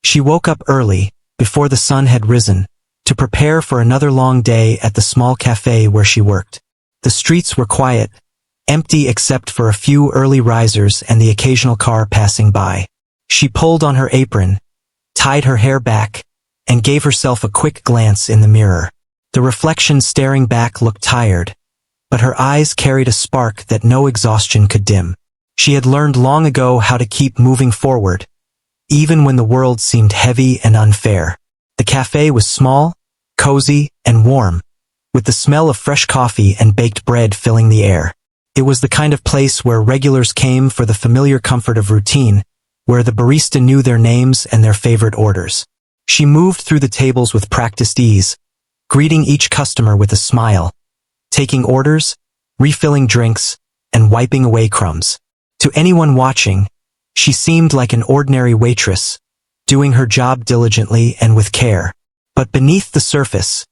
She woke up early, before the sun had risen, to prepare for another long day at the small cafe where she worked. The streets were quiet, empty except for a few early risers and the occasional car passing by. She pulled on her apron, tied her hair back, and gave herself a quick glance in the mirror. The reflection staring back looked tired, but her eyes carried a spark that no exhaustion could dim. She had learned long ago how to keep moving forward, even when the world seemed heavy and unfair. The cafe was small, cozy, and warm, with the smell of fresh coffee and baked bread filling the air. It was the kind of place where regulars came for the familiar comfort of routine, where the barista knew their names and their favorite orders. She moved through the tables with practiced ease, greeting each customer with a smile, taking orders, refilling drinks, and wiping away crumbs. To anyone watching, she seemed like an ordinary waitress, doing her job diligently and with care. But beneath the surface,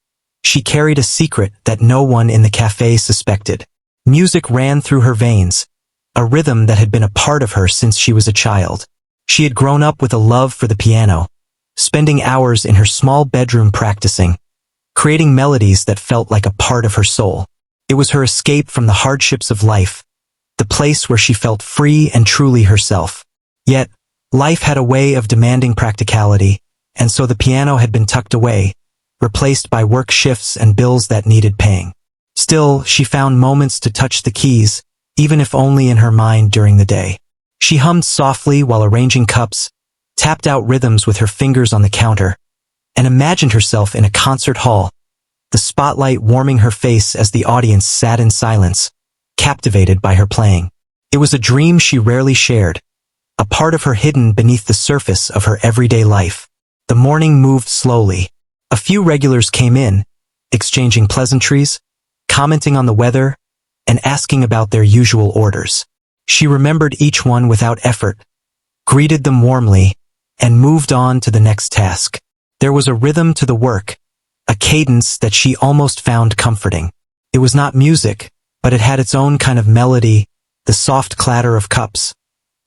she carried a secret that no one in the cafe suspected. Music ran through her veins, a rhythm that had been a part of her since she was a child. She had grown up with a love for the piano, spending hours in her small bedroom practicing, creating melodies that felt like a part of her soul. It was her escape from the hardships of life, the place where she felt free and truly herself. Yet, life had a way of demanding practicality, and so the piano had been tucked away, replaced by work shifts and bills that needed paying. Still, she found moments to touch the keys, even if only in her mind during the day. She hummed softly while arranging cups, tapped out rhythms with her fingers on the counter, and imagined herself in a concert hall, the spotlight warming her face as the audience sat in silence, captivated by her playing. It was a dream she rarely shared, a part of her hidden beneath the surface of her everyday life. The morning moved slowly. A few regulars came in, exchanging pleasantries, commenting on the weather, and asking about their usual orders. She remembered each one without effort, greeted them warmly, and moved on to the next task. There was a rhythm to the work, a cadence that she almost found comforting. It was not music, but it had its own kind of melody, the soft clatter of cups,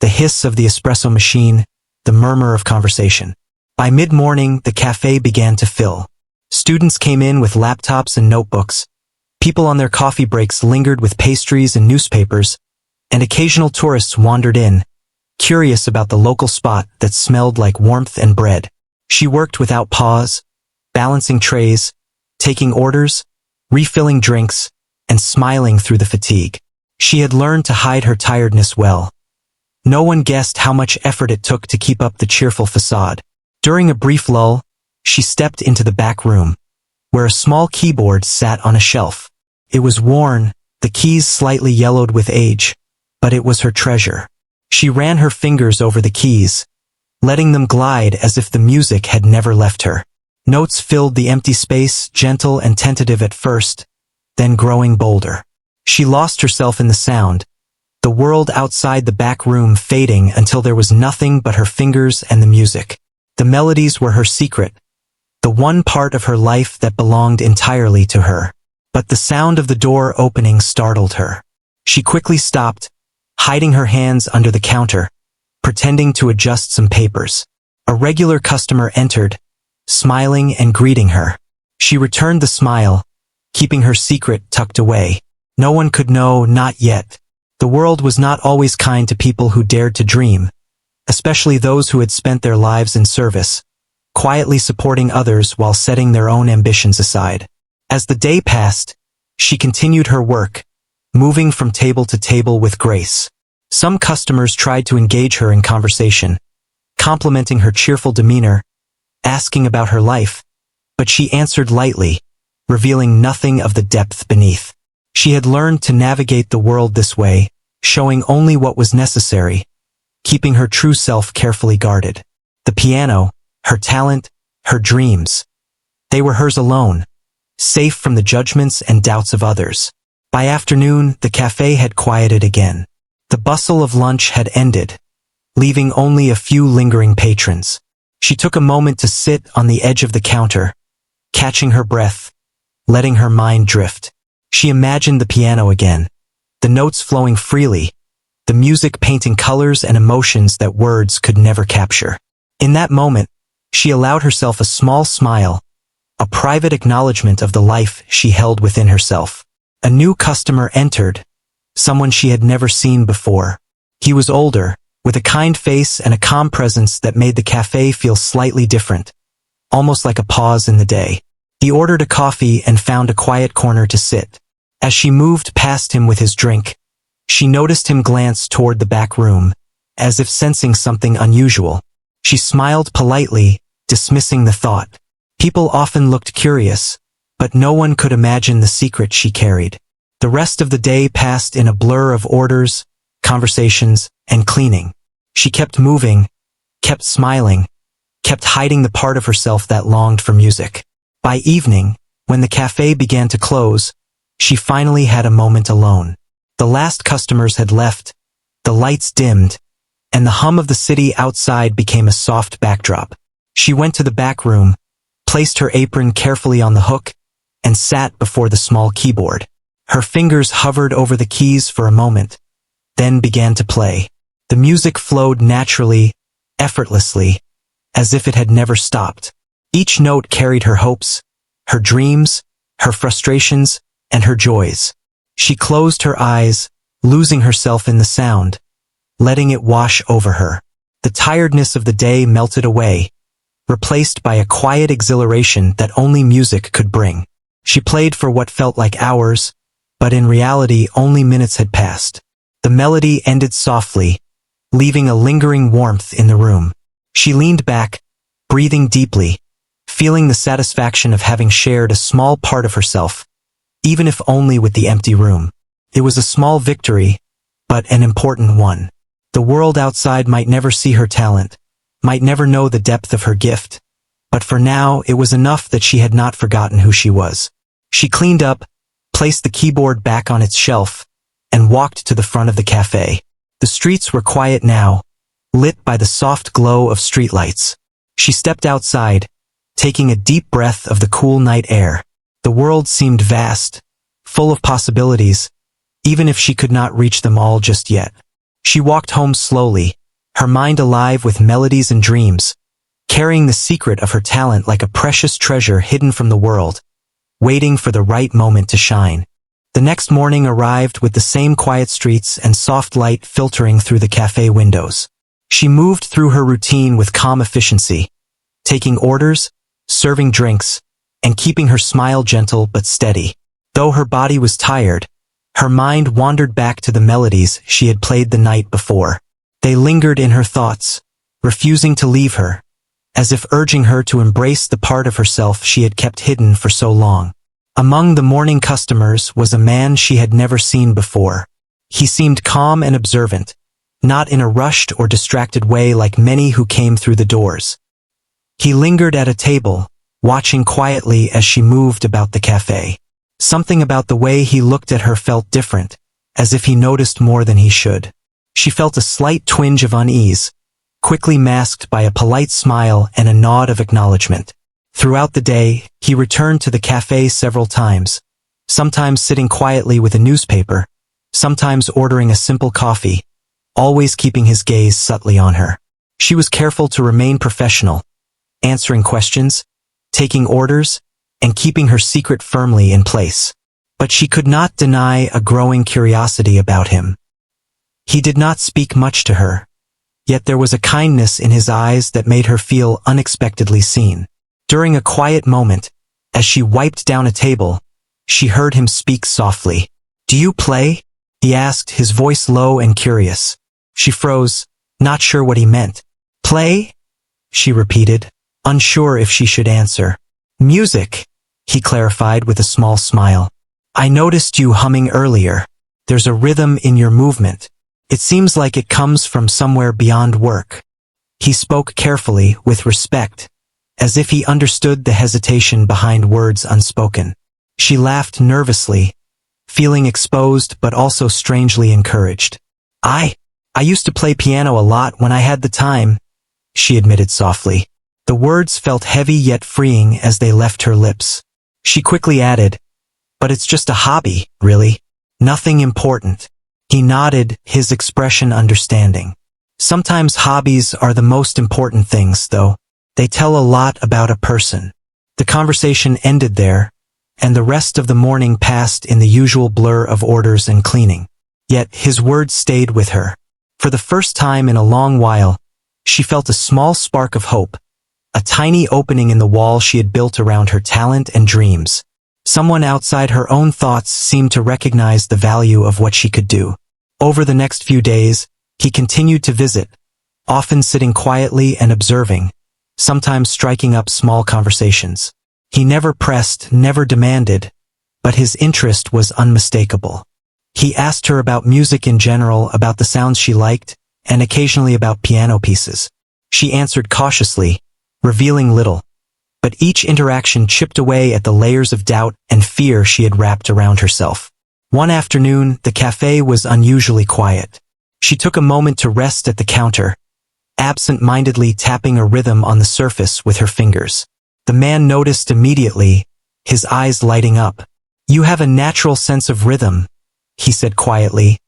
the hiss of the espresso machine, the murmur of conversation. By mid-morning, the cafe began to fill. Students came in with laptops and notebooks. People on their coffee breaks lingered with pastries and newspapers, and occasional tourists wandered in, curious about the local spot that smelled like warmth and bread. She worked without pause, balancing trays, taking orders, refilling drinks, and smiling through the fatigue. She had learned to hide her tiredness well. No one guessed how much effort it took to keep up the cheerful facade. During a brief lull, she stepped into the back room, where a small keyboard sat on a shelf. It was worn, the keys slightly yellowed with age, but it was her treasure. She ran her fingers over the keys, letting them glide as if the music had never left her. Notes filled the empty space, gentle and tentative at first, then growing bolder. She lost herself in the sound, the world outside the back room fading until there was nothing but her fingers and the music. The melodies were her secret, the one part of her life that belonged entirely to her. But the sound of the door opening startled her. She quickly stopped, hiding her hands under the counter, pretending to adjust some papers. A regular customer entered, smiling and greeting her. She returned the smile, keeping her secret tucked away. No one could know, not yet. The world was not always kind to people who dared to dream, especially those who had spent their lives in service, quietly supporting others while setting their own ambitions aside. As the day passed, she continued her work, moving from table to table with grace. Some customers tried to engage her in conversation, complimenting her cheerful demeanor, asking about her life, but she answered lightly, revealing nothing of the depth beneath. She had learned to navigate the world this way, showing only what was necessary, keeping her true self carefully guarded. The piano, her talent, her dreams, they were hers alone, safe from the judgments and doubts of others. By afternoon, the cafe had quieted again. The bustle of lunch had ended, leaving only a few lingering patrons. She took a moment to sit on the edge of the counter, catching her breath, letting her mind drift. She imagined the piano again, the notes flowing freely, the music painting colors and emotions that words could never capture. In that moment, She allowed herself a small smile, a private acknowledgement of the life she held within herself. A new customer entered, someone she had never seen before. He was older, with a kind face and a calm presence that made the cafe feel slightly different, almost like a pause in the day. He ordered a coffee and found a quiet corner to sit. As she moved past him with his drink, she noticed him glance toward the back room, as if sensing something unusual. She smiled politely, dismissing the thought. People often looked curious, but no one could imagine the secret she carried. The rest of the day passed in a blur of orders, conversations, and cleaning. She kept moving, kept smiling, kept hiding the part of herself that longed for music. By evening, when the cafe began to close, she finally had a moment alone. The last customers had left, the lights dimmed, and the hum of the city outside became a soft backdrop. She went to the back room, placed her apron carefully on the hook, and sat before the small keyboard. Her fingers hovered over the keys for a moment, then began to play. The music flowed naturally, effortlessly, as if it had never stopped. Each note carried her hopes, her dreams, her frustrations, and her joys. She closed her eyes, losing herself in the sound, letting it wash over her. The tiredness of the day melted away, replaced by a quiet exhilaration that only music could bring. She played for what felt like hours, but in reality only minutes had passed. The melody ended softly, leaving a lingering warmth in the room. She leaned back, breathing deeply, feeling the satisfaction of having shared a small part of herself, even if only with the empty room. It was a small victory, but an important one. The world outside might never see her talent, might never know the depth of her gift, but for now it was enough that she had not forgotten who she was. She cleaned up, placed the keyboard back on its shelf, and walked to the front of the cafe. The streets were quiet now, lit by the soft glow of streetlights. She stepped outside, taking a deep breath of the cool night air. The world seemed vast, full of possibilities, even if she could not reach them all just yet. She walked home slowly, her mind alive with melodies and dreams, carrying the secret of her talent like a precious treasure hidden from the world, waiting for the right moment to shine. The next morning arrived with the same quiet streets and soft light filtering through the cafe windows. She moved through her routine with calm efficiency, taking orders, serving drinks, and keeping her smile gentle but steady. Though her body was tired, her mind wandered back to the melodies she had played the night before. They lingered in her thoughts, refusing to leave her, as if urging her to embrace the part of herself she had kept hidden for so long. Among the morning customers was a man she had never seen before. He seemed calm and observant, not in a rushed or distracted way like many who came through the doors. He lingered at a table, watching quietly as she moved about the cafe. Something about the way he looked at her felt different, as if he noticed more than he should. She felt a slight twinge of unease, quickly masked by a polite smile and a nod of acknowledgement. Throughout the day, he returned to the cafe several times, sometimes sitting quietly with a newspaper, sometimes ordering a simple coffee, always keeping his gaze subtly on her. She was careful to remain professional, answering questions, taking orders, and keeping her secret firmly in place. But she could not deny a growing curiosity about him. He did not speak much to her, yet there was a kindness in his eyes that made her feel unexpectedly seen. During a quiet moment, as she wiped down a table, she heard him speak softly. "Do you play?" he asked, his voice low and curious. She froze, not sure what he meant. "Play?" she repeated, unsure if she should answer. "Music," he clarified with a small smile. "I noticed you humming earlier. There's a rhythm in your movement. It seems like it comes from somewhere beyond work." He spoke carefully, with respect, as if he understood the hesitation behind words unspoken. She laughed nervously, feeling exposed but also strangely encouraged. I used to play piano a lot when I had the time," she admitted softly. The words felt heavy yet freeing as they left her lips. She quickly added, "But it's just a hobby, really. Nothing important." He nodded, his expression understanding. "Sometimes hobbies are the most important things, though. They tell a lot about a person. The conversation ended there, and the rest of the morning passed in the usual blur of orders and cleaning. Yet his words stayed with her. For the first time in a long while, she felt a small spark of hope, a tiny opening in the wall she had built around her talent and dreams. Someone outside her own thoughts seemed to recognize the value of what she could do. Over the next few days, he continued to visit, often sitting quietly and observing, sometimes striking up small conversations. He never pressed, never demanded, but his interest was unmistakable. He asked her about music in general, about the sounds she liked, and occasionally about piano pieces. She answered cautiously, revealing little, but each interaction chipped away at the layers of doubt and fear she had wrapped around herself. One afternoon, the cafe was unusually quiet. She took a moment to rest at the counter, absent-mindedly tapping a rhythm on the surface with her fingers. The man noticed immediately, his eyes lighting up. "You have a natural sense of rhythm," he said quietly,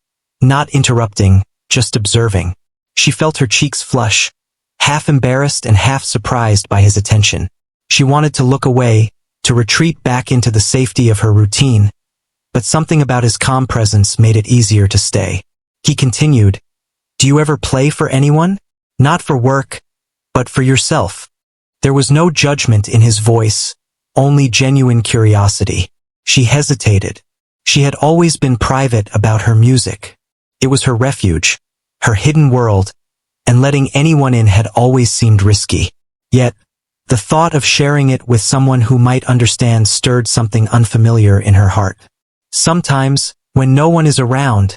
not interrupting, just observing. She felt her cheeks flush, half embarrassed and half surprised by his attention. She wanted to look away, to retreat back into the safety of her routine, but something about his calm presence made it easier to stay. He continued, "Do you ever play for anyone? Not for work, but for yourself?" There was no judgment in his voice, only genuine curiosity. She hesitated. She had always been private about her music. It was her refuge, her hidden world, and letting anyone in had always seemed risky. Yet, the thought of sharing it with someone who might understand stirred something unfamiliar in her heart. "Sometimes, when no one is around,"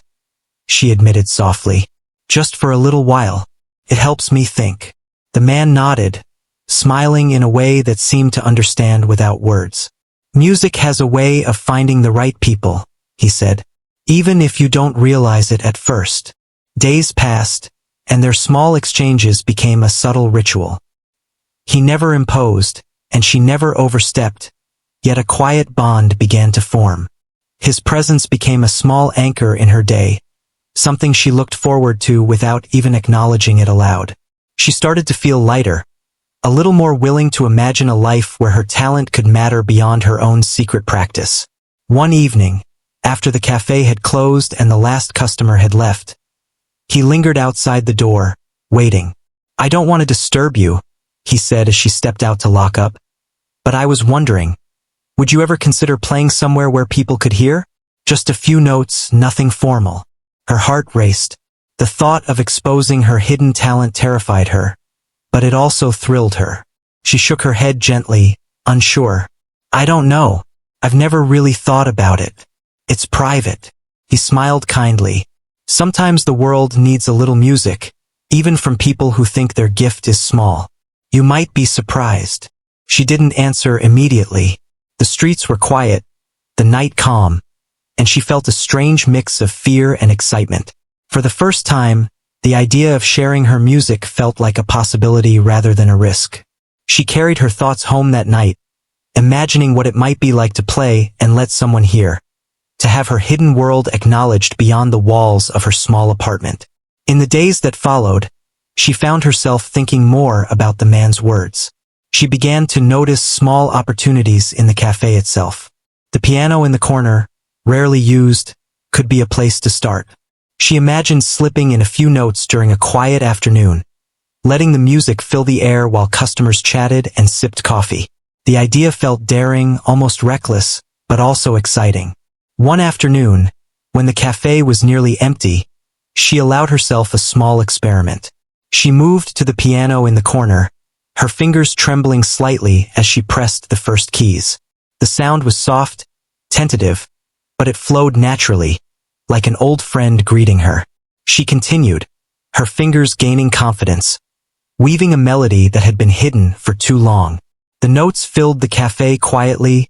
she admitted softly, "just for a little while, it helps me think." The man nodded, smiling in a way that seemed to understand without words. "Music has a way of finding the right people," he said, "even if you don't realize it at first." Days passed, and their small exchanges became a subtle ritual. He never imposed, and she never overstepped, yet a quiet bond began to form. His presence became a small anchor in her day, something she looked forward to without even acknowledging it aloud. She started to feel lighter, a little more willing to imagine a life where her talent could matter beyond her own secret practice. One evening, after the cafe had closed and the last customer had left, he lingered outside the door, waiting. "I don't want to disturb you," he said as she stepped out to lock up, "but I was wondering, would you ever consider playing somewhere where people could hear? Just a few notes, nothing formal." Her heart raced. The thought of exposing her hidden talent terrified her, but it also thrilled her. She shook her head gently, unsure. "I don't know. I've never really thought about it. It's private." He smiled kindly. "Sometimes the world needs a little music, even from people who think their gift is small. You might be surprised." She didn't answer immediately. The streets were quiet, the night calm, and she felt a strange mix of fear and excitement. For the first time, the idea of sharing her music felt like a possibility rather than a risk. She carried her thoughts home that night, imagining what it might be like to play and let someone hear, to have her hidden world acknowledged beyond the walls of her small apartment. In the days that followed, she found herself thinking more about the man's words. She began to notice small opportunities in the cafe itself. The piano in the corner, rarely used, could be a place to start. She imagined slipping in a few notes during a quiet afternoon, letting the music fill the air while customers chatted and sipped coffee. The idea felt daring, almost reckless, but also exciting. One afternoon, when the cafe was nearly empty, she allowed herself a small experiment. She moved to the piano in the corner, her fingers trembling slightly as she pressed the first keys. The sound was soft, tentative, but it flowed naturally, like an old friend greeting her. She continued, her fingers gaining confidence, weaving a melody that had been hidden for too long. The notes filled the cafe quietly,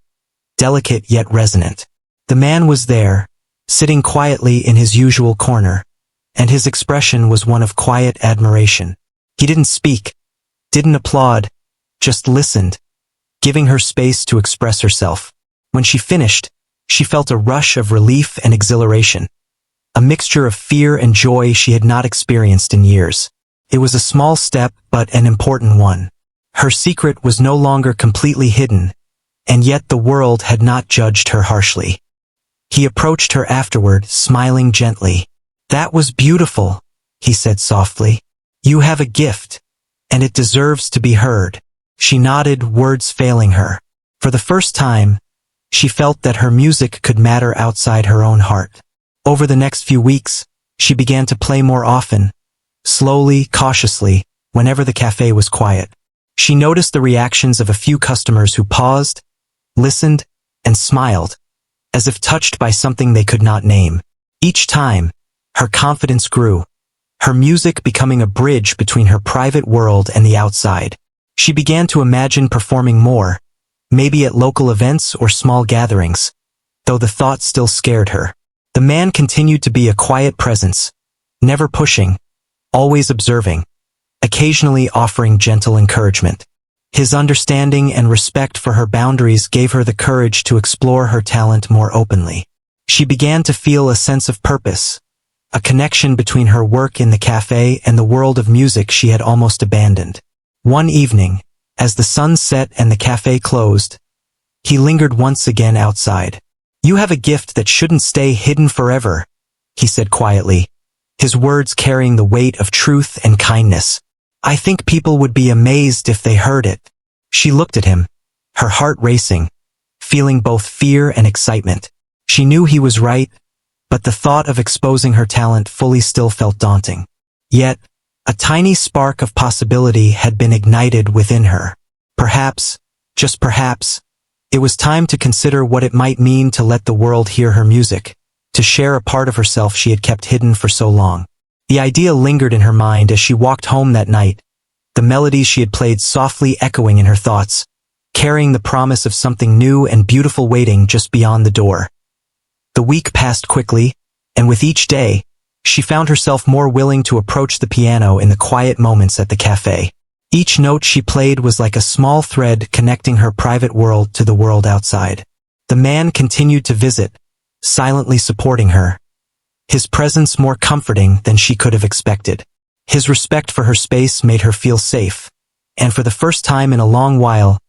delicate yet resonant. The man was there, sitting quietly in his usual corner, and his expression was one of quiet admiration. He didn't speak, didn't applaud, just listened, giving her space to express herself. When she finished, she felt a rush of relief and exhilaration, a mixture of fear and joy she had not experienced in years. It was a small step, but an important one. Her secret was no longer completely hidden, and yet the world had not judged her harshly. He approached her afterward, smiling gently. "That was beautiful," he said softly. "You have a gift, and it deserves to be heard." She nodded, words failing her. For the first time, she felt that her music could matter outside her own heart. Over the next few weeks, she began to play more often, slowly, cautiously, whenever the cafe was quiet. She noticed the reactions of a few customers who paused, listened, and smiled, as if touched by something they could not name. Each time, her confidence grew, her music becoming a bridge between her private world and the outside. She began to imagine performing more, maybe at local events or small gatherings, though the thought still scared her. The man continued to be a quiet presence, never pushing, always observing, occasionally offering gentle encouragement. His understanding and respect for her boundaries gave her the courage to explore her talent more openly. She began to feel a sense of purpose, a connection between her work in the cafe and the world of music she had almost abandoned. One evening, as the sun set and the cafe closed, he lingered once again outside. "You have a gift that shouldn't stay hidden forever," he said quietly, his words carrying the weight of truth and kindness. "I think people would be amazed if they heard it." She looked at him, her heart racing, feeling both fear and excitement. She knew he was right, but the thought of exposing her talent fully still felt daunting. Yet, a tiny spark of possibility had been ignited within her. Perhaps, just perhaps, it was time to consider what it might mean to let the world hear her music, to share a part of herself she had kept hidden for so long. The idea lingered in her mind as she walked home that night, the melodies she had played softly echoing in her thoughts, carrying the promise of something new and beautiful waiting just beyond the door. The week passed quickly, and with each day, she found herself more willing to approach the piano in the quiet moments at the cafe. Each note she played was like a small thread connecting her private world to the world outside. The man continued to visit, silently supporting her, his presence more comforting than she could have expected. His respect for her space made her feel safe, and for the first time in a long while,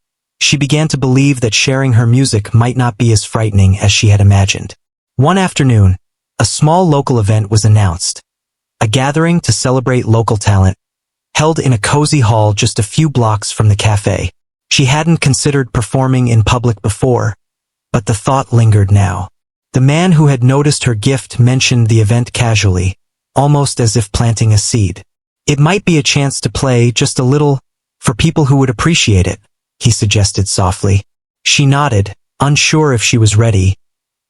she began to believe that sharing her music might not be as frightening as she had imagined. One afternoon, a small local event was announced, a gathering to celebrate local talent, held in a cozy hall just a few blocks from the cafe. She hadn't considered performing in public before, but the thought lingered now. The man who had noticed her gift mentioned the event casually, almost as if planting a seed. "It might be a chance to play just a little for people who would appreciate it," he suggested softly. She nodded, unsure if she was ready,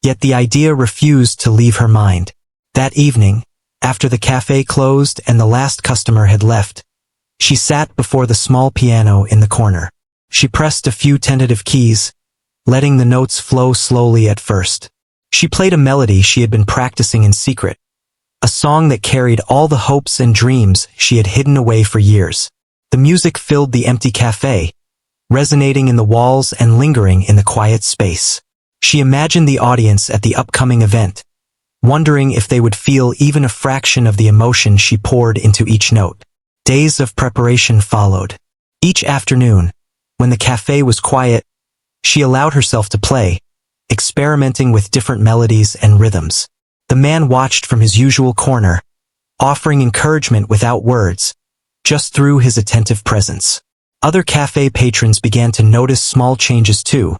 yet the idea refused to leave her mind. That evening, after the cafe closed and the last customer had left, she sat before the small piano in the corner. She pressed a few tentative keys, letting the notes flow slowly at first. She played a melody she had been practicing in secret, a song that carried all the hopes and dreams she had hidden away for years. The music filled the empty cafe, resonating in the walls and lingering in the quiet space. She imagined the audience at the upcoming event, wondering if they would feel even a fraction of the emotion she poured into each note. Days of preparation followed. Each afternoon, when the cafe was quiet, she allowed herself to play, experimenting with different melodies and rhythms. The man watched from his usual corner, offering encouragement without words, just through his attentive presence. Other cafe patrons began to notice small changes too.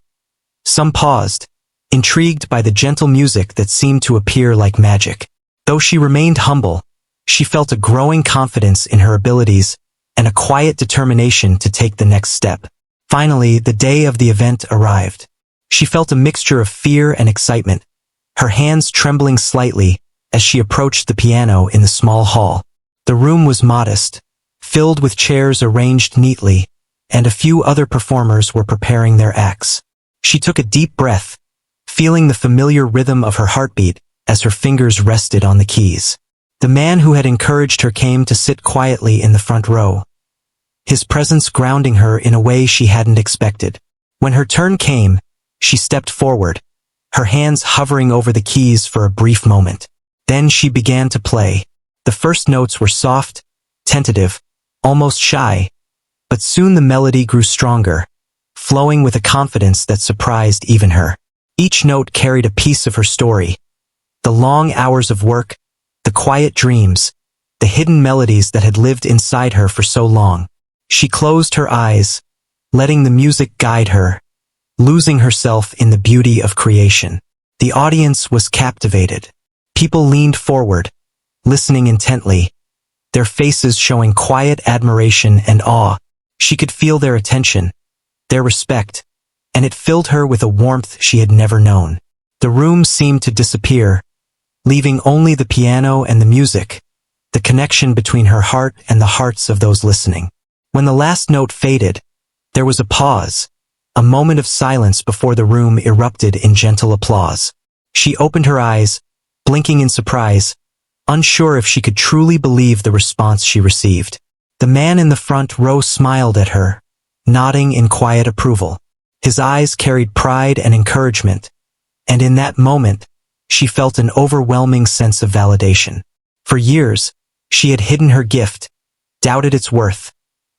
Some paused, intrigued by the gentle music that seemed to appear like magic. Though she remained humble, she felt a growing confidence in her abilities and a quiet determination to take the next step. Finally, the day of the event arrived. She felt a mixture of fear and excitement, her hands trembling slightly as she approached the piano in the small hall. The room was modest, filled with chairs arranged neatly, and a few other performers were preparing their acts. She took a deep breath, feeling the familiar rhythm of her heartbeat as her fingers rested on the keys. The man who had encouraged her came to sit quietly in the front row, his presence grounding her in a way she hadn't expected. When her turn came, she stepped forward, her hands hovering over the keys for a brief moment. Then she began to play. The first notes were soft, tentative, almost shy, But soon the melody grew stronger, flowing with a confidence that surprised even her. Each note carried a piece of her story. The long hours of work, the quiet dreams, the hidden melodies that had lived inside her for so long. She closed her eyes, letting the music guide her, losing herself in the beauty of creation. The audience was captivated. People leaned forward, listening intently, their faces showing quiet admiration and awe. She could feel their attention, their respect, and it filled her with a warmth she had never known. The room seemed to disappear, leaving only the piano and the music, the connection between her heart and the hearts of those listening. When the last note faded, there was a pause, a moment of silence before the room erupted in gentle applause. She opened her eyes, blinking in surprise, unsure if she could truly believe the response she received. The man in the front row smiled at her, nodding in quiet approval. His eyes carried pride and encouragement, and in that moment, she felt an overwhelming sense of validation. For years, she had hidden her gift, doubted its worth,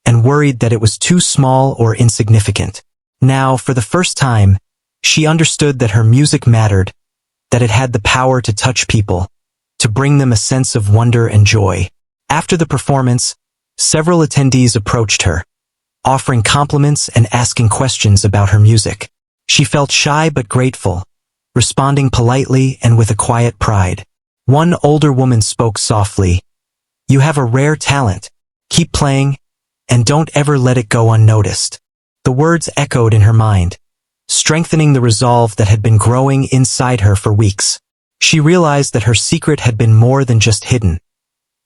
and worried that it was too small or insignificant. Now, for the first time, she understood that her music mattered, that it had the power to touch people, to bring them a sense of wonder and joy. After the performance, several attendees approached her, offering compliments and asking questions about her music. She felt shy but grateful, responding politely and with a quiet pride. One older woman spoke softly, "You have a rare talent. Keep playing, and don't ever let it go unnoticed." The words echoed in her mind, strengthening the resolve that had been growing inside her for weeks. She realized that her secret had been more than just hidden.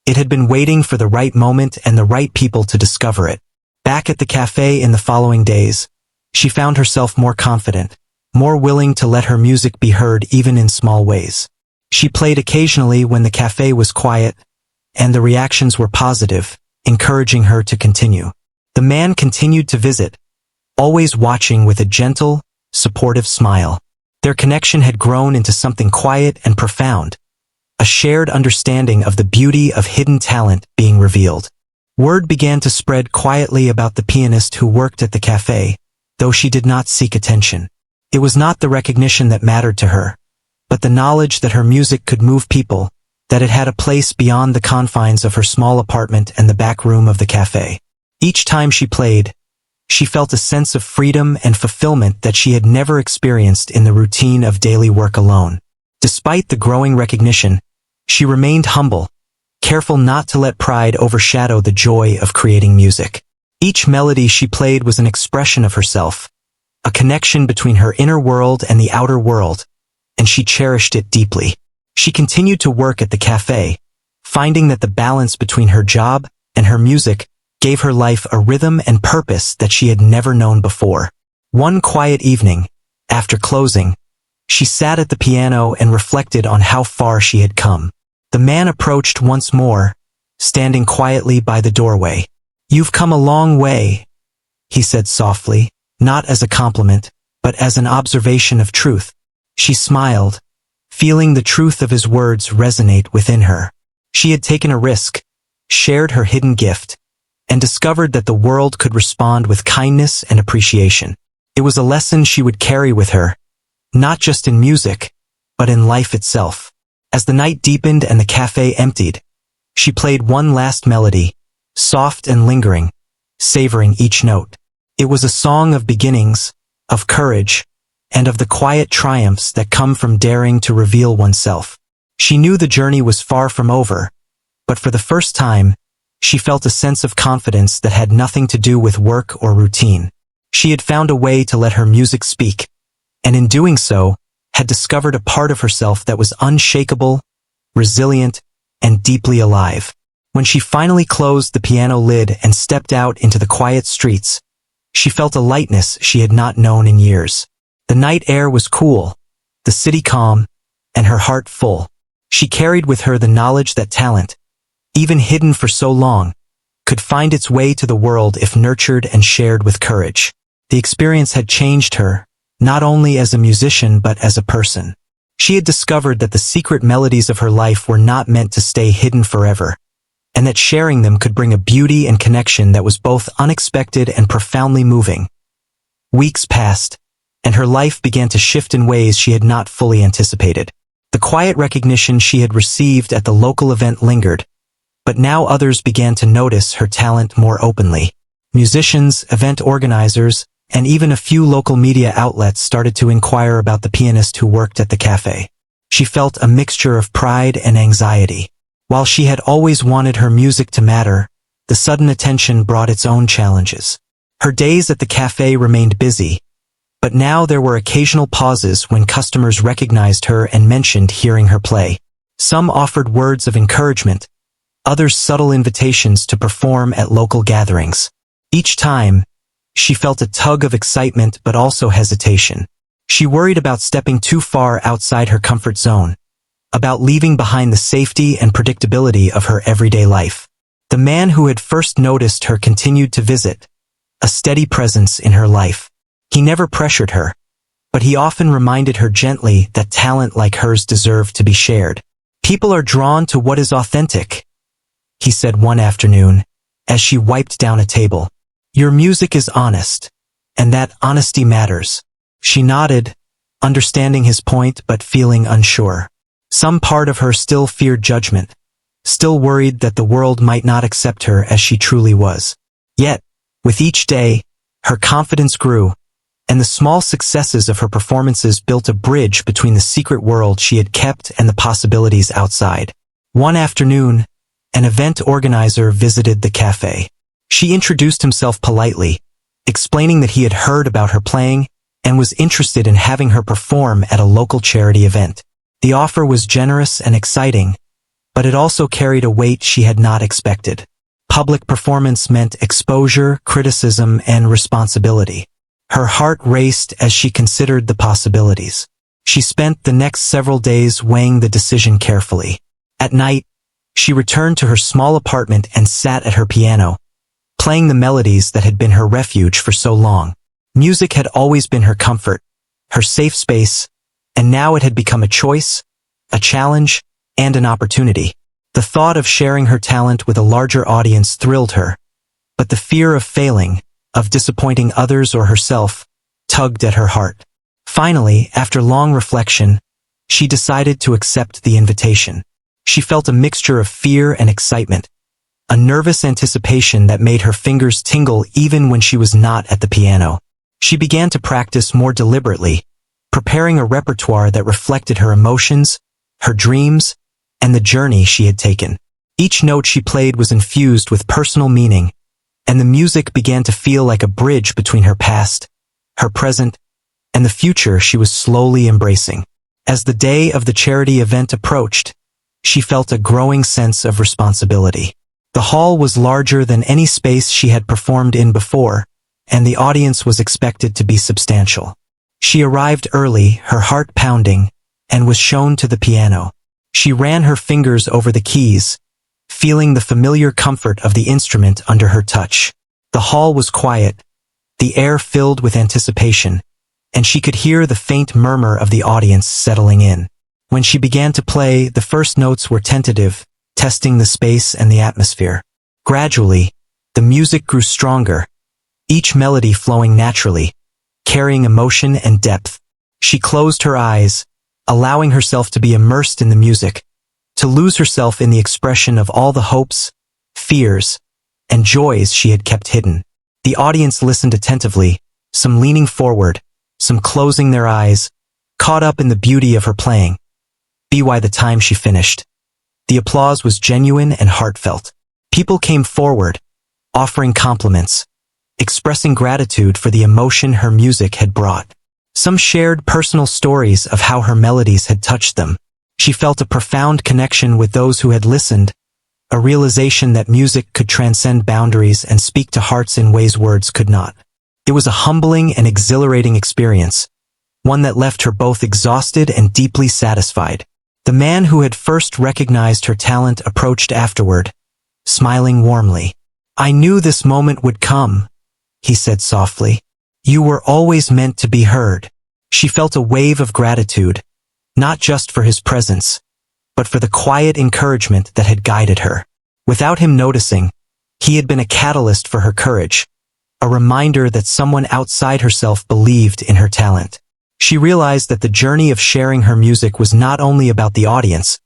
It had been waiting for the right moment and the right people to discover it. Back at the cafe in the following days, she found herself more confident, more willing to let her music be heard even in small ways. She played occasionally when the cafe was quiet, and the reactions were positive, encouraging her to continue. The man continued to visit, always watching with a gentle, supportive smile. Their connection had grown into something quiet and profound, a shared understanding of the beauty of hidden talent being revealed. Word began to spread quietly about the pianist who worked at the cafe, though she did not seek attention. It was not the recognition that mattered to her, but the knowledge that her music could move people, that it had a place beyond the confines of her small apartment and the back room of the cafe. Each time she played, she felt a sense of freedom and fulfillment that she had never experienced in the routine of daily work alone. Despite the growing recognition, she remained humble, careful not to let pride overshadow the joy of creating music. Each melody she played was an expression of herself, a connection between her inner world and the outer world, and she cherished it deeply. She continued to work at the cafe, finding that the balance between her job and her music gave her life a rhythm and purpose that she had never known before. One quiet evening, after closing, she sat at the piano and reflected on how far she had come. The man approached once more, standing quietly by the doorway. "You've come a long way," he said softly, not as a compliment, but as an observation of truth. She smiled, feeling the truth of his words resonate within her. She had taken a risk, shared her hidden gift, and discovered that the world could respond with kindness and appreciation. It was a lesson she would carry with her, not just in music, but in life itself. As the night deepened and the cafe emptied, she played one last melody, soft and lingering, savoring each note. It was a song of beginnings, of courage, and of the quiet triumphs that come from daring to reveal oneself. She knew the journey was far from over, but for the first time, she felt a sense of confidence that had nothing to do with work or routine. She had found a way to let her music speak, and in doing so, had discovered a part of herself that was unshakable, resilient, and deeply alive. When she finally closed the piano lid and stepped out into the quiet streets, she felt a lightness she had not known in years. The night air was cool, the city calm, and her heart full. She carried with her the knowledge that talent, even hidden for so long, could find its way to the world if nurtured and shared with courage. The experience had changed her, not only as a musician but as a person. She had discovered that the secret melodies of her life were not meant to stay hidden forever. and that sharing them could bring a beauty and connection that was both unexpected and profoundly moving. Weeks passed, and her life began to shift in ways she had not fully anticipated. The quiet recognition she had received at the local event lingered, but now others began to notice her talent more openly. Musicians, event organizers, and even a few local media outlets started to inquire about the pianist who worked at the cafe. She felt a mixture of pride and anxiety. While she had always wanted her music to matter, the sudden attention brought its own challenges. Her days at the cafe remained busy, but now there were occasional pauses when customers recognized her and mentioned hearing her play. Some offered words of encouragement, others subtle invitations to perform at local gatherings. Each time, she felt a tug of excitement but also hesitation. She worried about stepping too far outside her comfort zone, about leaving behind the safety and predictability of her everyday life. The man who had first noticed her continued to visit, a steady presence in her life. He never pressured her, but he often reminded her gently that talent like hers deserved to be shared. "People are drawn to what is authentic," he said one afternoon, as she wiped down a table. "Your music is honest, and that honesty matters." She nodded, understanding his point but feeling unsure. Some part of her still feared judgment, still worried that the world might not accept her as she truly was. Yet, with each day, her confidence grew, and the small successes of her performances built a bridge between the secret world she had kept and the possibilities outside. One afternoon, an event organizer visited the cafe. She introduced himself politely, explaining that he had heard about her playing and was interested in having her perform at a local charity event. The offer was generous and exciting, but it also carried a weight she had not expected. Public performance meant exposure, criticism, and responsibility. Her heart raced as she considered the possibilities. She spent the next several days weighing the decision carefully. At night, she returned to her small apartment and sat at her piano, playing the melodies that had been her refuge for so long. Music had always been her comfort, her safe space, and now it had become a choice, a challenge, and an opportunity. The thought of sharing her talent with a larger audience thrilled her, but the fear of failing, of disappointing others or herself, tugged at her heart. Finally, after long reflection, she decided to accept the invitation. She felt a mixture of fear and excitement, a nervous anticipation that made her fingers tingle even when she was not at the piano. She began to practice more deliberately, preparing a repertoire that reflected her emotions, her dreams, and the journey she had taken. Each note she played was infused with personal meaning, and the music began to feel like a bridge between her past, her present, and the future she was slowly embracing. As the day of the charity event approached, she felt a growing sense of responsibility. The hall was larger than any space she had performed in before, and the audience was expected to be substantial. She arrived early, her heart pounding, and was shown to the piano. She ran her fingers over the keys, feeling the familiar comfort of the instrument under her touch. The hall was quiet, the air filled with anticipation, and she could hear the faint murmur of the audience settling in. When she began to play, the first notes were tentative, testing the space and the atmosphere. Gradually, the music grew stronger, each melody flowing naturally, carrying emotion and depth. She closed her eyes, allowing herself to be immersed in the music, to lose herself in the expression of all the hopes, fears, and joys she had kept hidden. The audience listened attentively, some leaning forward, some closing their eyes, caught up in the beauty of her playing. By the time she finished, the applause was genuine and heartfelt. People came forward, offering compliments, expressing gratitude for the emotion her music had brought. Some shared personal stories of how her melodies had touched them. She felt a profound connection with those who had listened, a realization that music could transcend boundaries and speak to hearts in ways words could not. It was a humbling and exhilarating experience, one that left her both exhausted and deeply satisfied. The man who had first recognized her talent approached afterward, smiling warmly. "I knew this moment would come," he said softly. "You were always meant to be heard." She felt a wave of gratitude, not just for his presence, but for the quiet encouragement that had guided her. Without him noticing, he had been a catalyst for her courage, a reminder that someone outside herself believed in her talent. She realized that the journey of sharing her music was not only about the audience,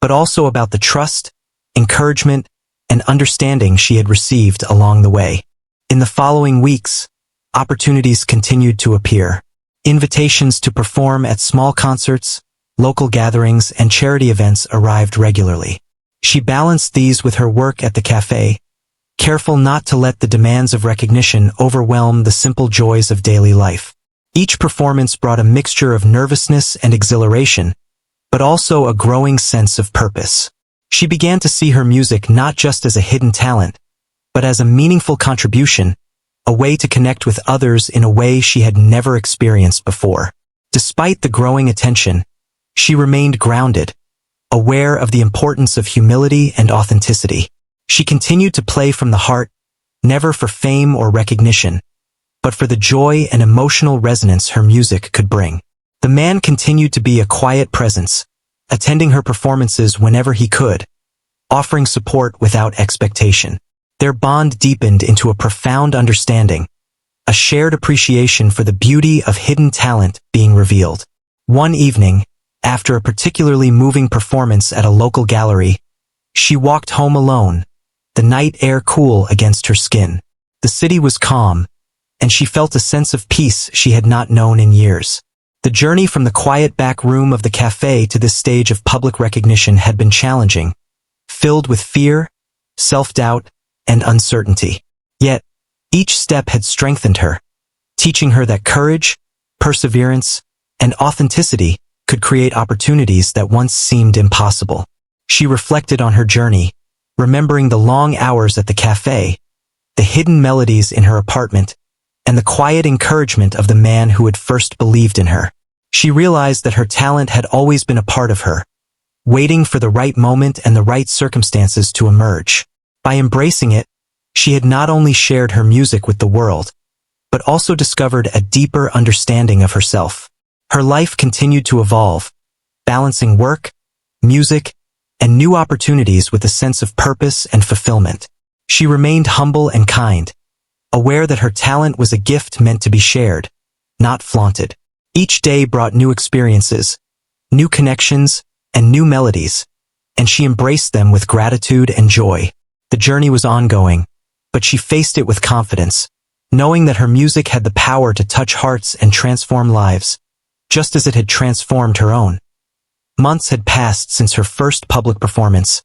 but also about the trust, encouragement, and understanding she had received along the way. In the following weeks, opportunities continued to appear. Invitations to perform at small concerts, local gatherings, and charity events arrived regularly. She balanced these with her work at the cafe, careful not to let the demands of recognition overwhelm the simple joys of daily life. Each performance brought a mixture of nervousness and exhilaration, but also a growing sense of purpose. She began to see her music not just as a hidden talent, but as a meaningful contribution, a way to connect with others in a way she had never experienced before. Despite the growing attention, she remained grounded, aware of the importance of humility and authenticity. She continued to play from the heart, never for fame or recognition, but for the joy and emotional resonance her music could bring. The man continued to be a quiet presence, attending her performances whenever he could, offering support without expectation. Their bond deepened into a profound understanding, a shared appreciation for the beauty of hidden talent being revealed. One evening, after a particularly moving performance at a local gallery, she walked home alone, the night air cool against her skin. The city was calm, and she felt a sense of peace she had not known in years. The journey from the quiet back room of the cafe to this stage of public recognition had been challenging, filled with fear, self-doubt, and uncertainty. Yet, each step had strengthened her, teaching her that courage, perseverance, and authenticity could create opportunities that once seemed impossible. She reflected on her journey, remembering the long hours at the cafe, the hidden melodies in her apartment, and the quiet encouragement of the man who had first believed in her. She realized that her talent had always been a part of her, waiting for the right moment and the right circumstances to emerge. By embracing it, she had not only shared her music with the world, but also discovered a deeper understanding of herself. Her life continued to evolve, balancing work, music, and new opportunities with a sense of purpose and fulfillment. She remained humble and kind, aware that her talent was a gift meant to be shared, not flaunted. Each day brought new experiences, new connections, and new melodies, and she embraced them with gratitude and joy. The journey was ongoing, but she faced it with confidence, knowing that her music had the power to touch hearts and transform lives, just as it had transformed her own. Months had passed since her first public performance,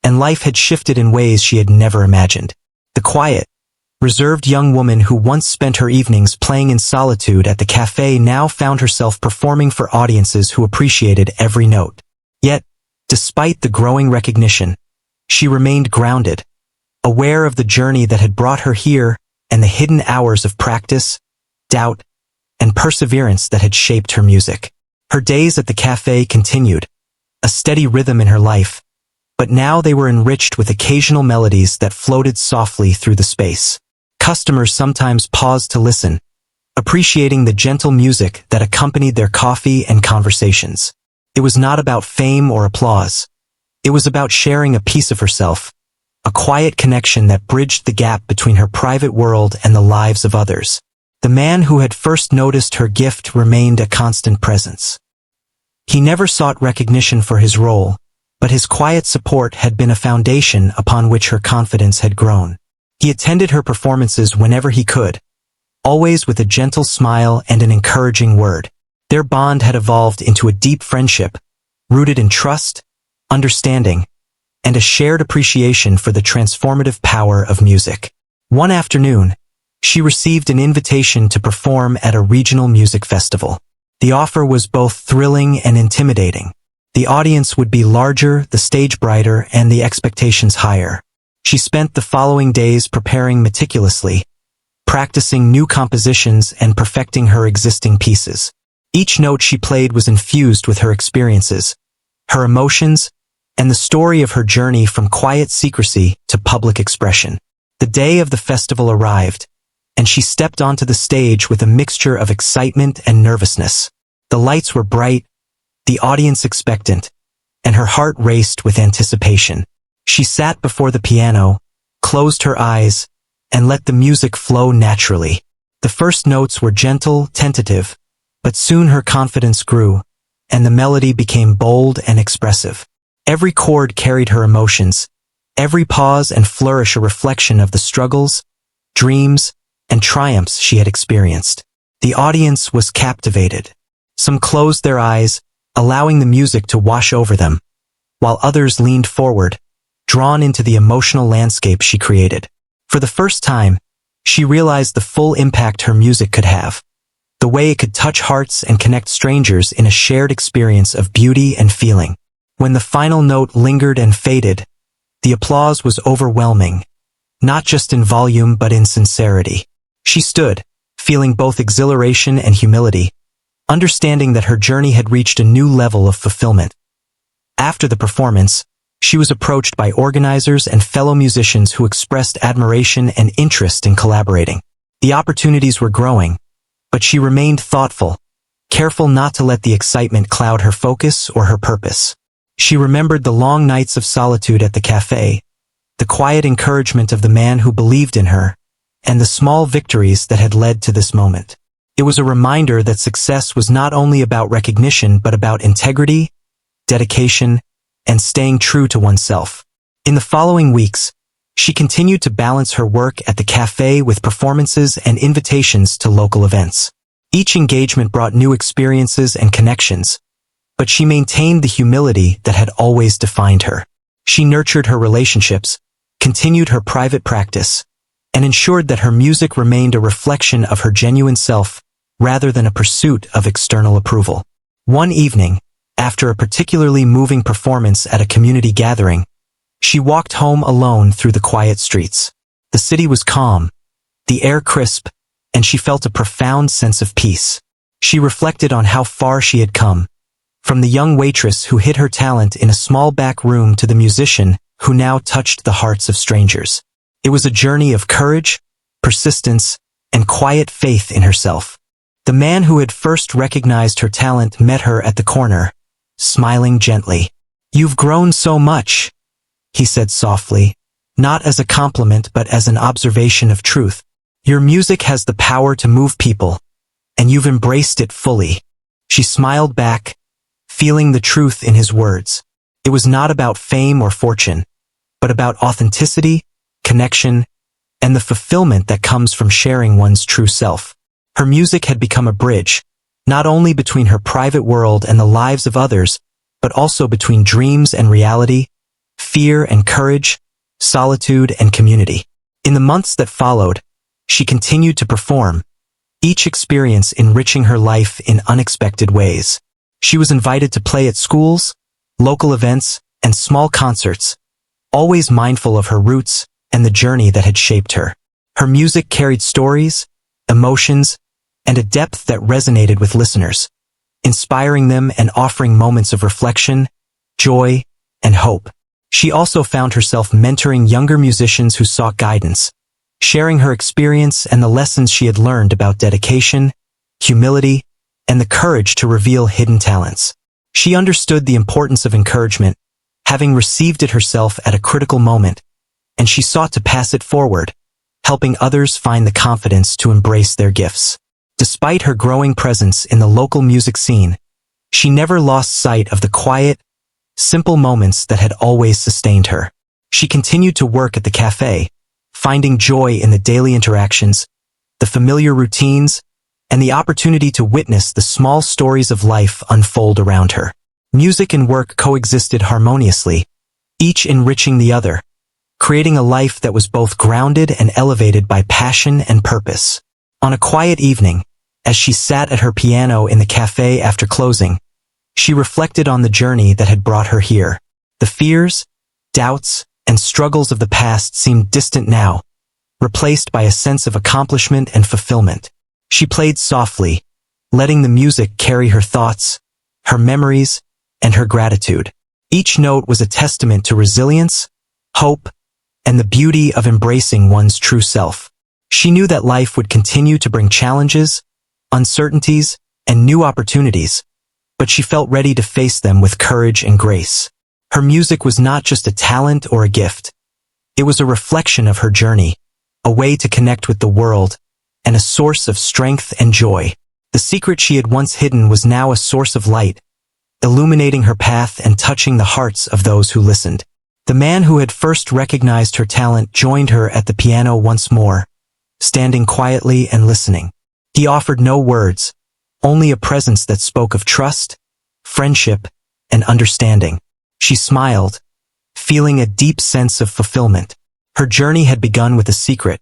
and life had shifted in ways she had never imagined. The quiet, reserved young woman who once spent her evenings playing in solitude at the cafe now found herself performing for audiences who appreciated every note. Yet, despite the growing recognition, she remained grounded, aware of the journey that had brought her here and the hidden hours of practice, doubt, and perseverance that had shaped her music. Her days at the cafe continued, a steady rhythm in her life, but now they were enriched with occasional melodies that floated softly through the space. Customers sometimes paused to listen, appreciating the gentle music that accompanied their coffee and conversations. It was not about fame or applause. It was about sharing a piece of herself, a quiet connection that bridged the gap between her private world and the lives of others. The man who had first noticed her gift remained a constant presence. He never sought recognition for his role, but his quiet support had been a foundation upon which her confidence had grown. He attended her performances whenever he could, always with a gentle smile and an encouraging word. Their bond had evolved into a deep friendship, rooted in trust, understanding, and a shared appreciation for the transformative power of music. One afternoon, she received an invitation to perform at a regional music festival. The offer was both thrilling and intimidating. The audience would be larger, the stage brighter, and the expectations higher. She spent the following days preparing meticulously, practicing new compositions and perfecting her existing pieces. Each note she played was infused with her experiences, her emotions, and the story of her journey from quiet secrecy to public expression. The day of the festival arrived, and she stepped onto the stage with a mixture of excitement and nervousness. The lights were bright, the audience expectant, and her heart raced with anticipation. She sat before the piano, closed her eyes, and let the music flow naturally. The first notes were gentle, tentative, but soon her confidence grew, and the melody became bold and expressive. Every chord carried her emotions, every pause and flourish a reflection of the struggles, dreams, and triumphs she had experienced. The audience was captivated. Some closed their eyes, allowing the music to wash over them, while others leaned forward, drawn into the emotional landscape she created. For the first time, she realized the full impact her music could have, the way it could touch hearts and connect strangers in a shared experience of beauty and feeling. When the final note lingered and faded, the applause was overwhelming, not just in volume but in sincerity. She stood, feeling both exhilaration and humility, understanding that her journey had reached a new level of fulfillment. After the performance, she was approached by organizers and fellow musicians who expressed admiration and interest in collaborating. The opportunities were growing, but she remained thoughtful, careful not to let the excitement cloud her focus or her purpose. She remembered the long nights of solitude at the cafe, the quiet encouragement of the man who believed in her, and the small victories that had led to this moment. It was a reminder that success was not only about recognition but about integrity, dedication, and staying true to oneself. In the following weeks, she continued to balance her work at the cafe with performances and invitations to local events. Each engagement brought new experiences and connections, but she maintained the humility that had always defined her. She nurtured her relationships, continued her private practice, and ensured that her music remained a reflection of her genuine self rather than a pursuit of external approval. One evening, after a particularly moving performance at a community gathering, she walked home alone through the quiet streets. The city was calm, the air crisp, and she felt a profound sense of peace. She reflected on how far she had come, from the young waitress who hid her talent in a small back room to the musician who now touched the hearts of strangers. It was a journey of courage, persistence, and quiet faith in herself. The man who had first recognized her talent met her at the corner, smiling gently. "You've grown so much," he said softly, not as a compliment but as an observation of truth. "Your music has the power to move people, and you've embraced it fully." She smiled back, feeling the truth in his words. It was not about fame or fortune, but about authenticity, connection, and the fulfillment that comes from sharing one's true self. Her music had become a bridge, not only between her private world and the lives of others, but also between dreams and reality, fear and courage, solitude and community. In the months that followed, she continued to perform, each experience enriching her life in unexpected ways. She was invited to play at schools, local events, and small concerts, always mindful of her roots and the journey that had shaped her. Her music carried stories, emotions, and a depth that resonated with listeners, inspiring them and offering moments of reflection, joy, and hope. She also found herself mentoring younger musicians who sought guidance, sharing her experience and the lessons she had learned about dedication, humility, and the courage to reveal hidden talents. She understood the importance of encouragement, having received it herself at a critical moment, and she sought to pass it forward, helping others find the confidence to embrace their gifts. Despite her growing presence in the local music scene, she never lost sight of the quiet, simple moments that had always sustained her. She continued to work at the cafe, finding joy in the daily interactions, the familiar routines, and the opportunity to witness the small stories of life unfold around her. Music and work coexisted harmoniously, each enriching the other, creating a life that was both grounded and elevated by passion and purpose. On a quiet evening, as she sat at her piano in the cafe after closing, she reflected on the journey that had brought her here. The fears, doubts, and struggles of the past seemed distant now, replaced by a sense of accomplishment and fulfillment. She played softly, letting the music carry her thoughts, her memories, and her gratitude. Each note was a testament to resilience, hope, and the beauty of embracing one's true self. She knew that life would continue to bring challenges, uncertainties, and new opportunities, but she felt ready to face them with courage and grace. Her music was not just a talent or a gift. It was a reflection of her journey, a way to connect with the world, and a source of strength and joy. The secret she had once hidden was now a source of light, illuminating her path and touching the hearts of those who listened. The man who had first recognized her talent joined her at the piano once more, standing quietly and listening. He offered no words, only a presence that spoke of trust, friendship, and understanding. She smiled, feeling a deep sense of fulfillment. Her journey had begun with a secret,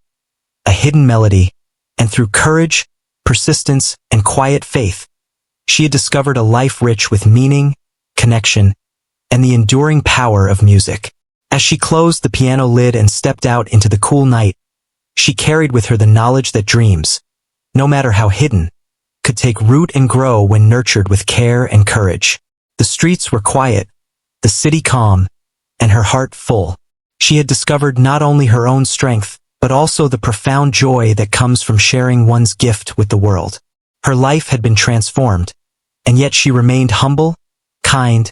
a hidden melody, and through courage, persistence, and quiet faith, she had discovered a life rich with meaning, connection, and the enduring power of music. As she closed the piano lid and stepped out into the cool night, she carried with her the knowledge that dreams, no matter how hidden, could take root and grow when nurtured with care and courage. The streets were quiet, the city calm, and her heart full. She had discovered not only her own strength, but also the profound joy that comes from sharing one's gift with the world. Her life had been transformed, and yet she remained humble, kind,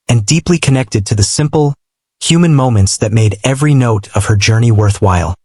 and deeply connected to the simple, human moments that made every note of her journey worthwhile.